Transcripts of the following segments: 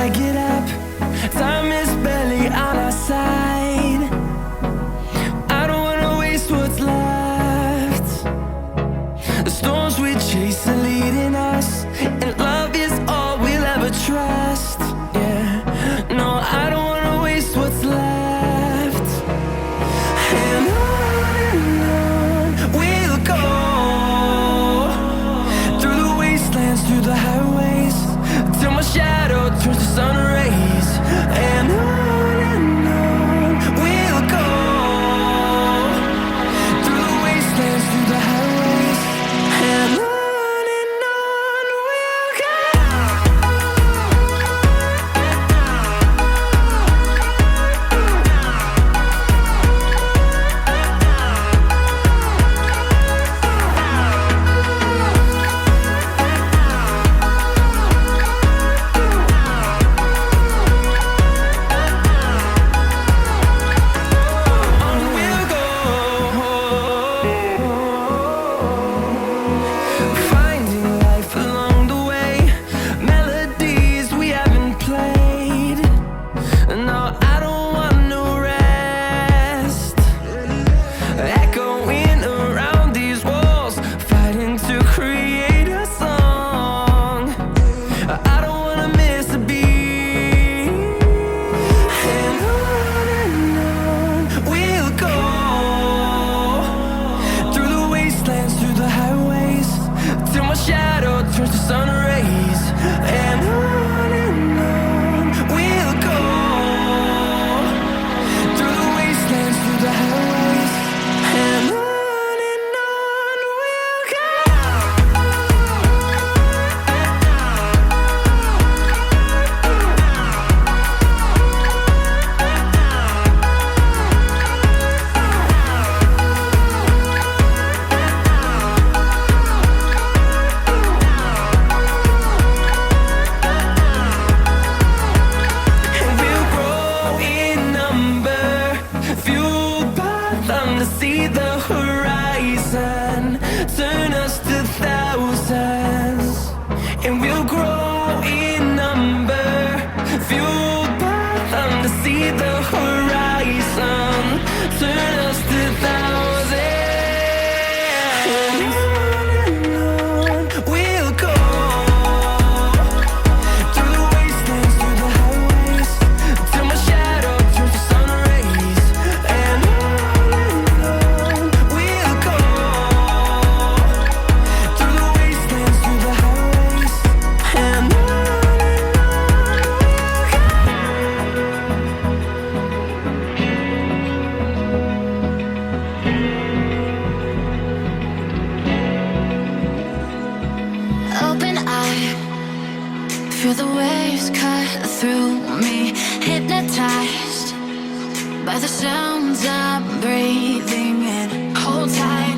gotta get up. Time is barely on our side. I don't wanna waste what's left. The storms we chase are leading us, and love is all we'll ever trust. Yeah, no, I don't wanna waste what's left. And on we'll go, through the wastelands, through the highways, till my shadow turns to sun rays. And on we'll go, through the wastelands, through the highways, and on we'll go. Finding life along the way, melodies we haven't played. No, I don't want no rest. Echoing around these walls, fighting to create a song. I don't wanna miss a beat. And on we'll go, through the wastelands, through the highways, till my shadow turns to sun rays. And on we'll go, through the wastelands, through the highways, and on we'll go. And we'll grow in number, fueled by them to see the horizon, turn us to thousands. And we'll grow in number, fueled by them to see the horizon, turn us to thousands. And on we'll go, through the wastelands, through the highways, till my shadow turns to sun rays. And on we'll go, through the wastelands, through the highways, and on we'll go. Open eye, feel the waves cut through me, hypnotized by the sounds I'm breathing in. Hold tight,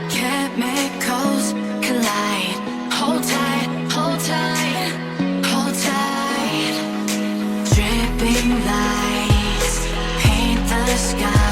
chemicals collide. Hold tight, hold tight, hold tight. Dripping lights paint the sky.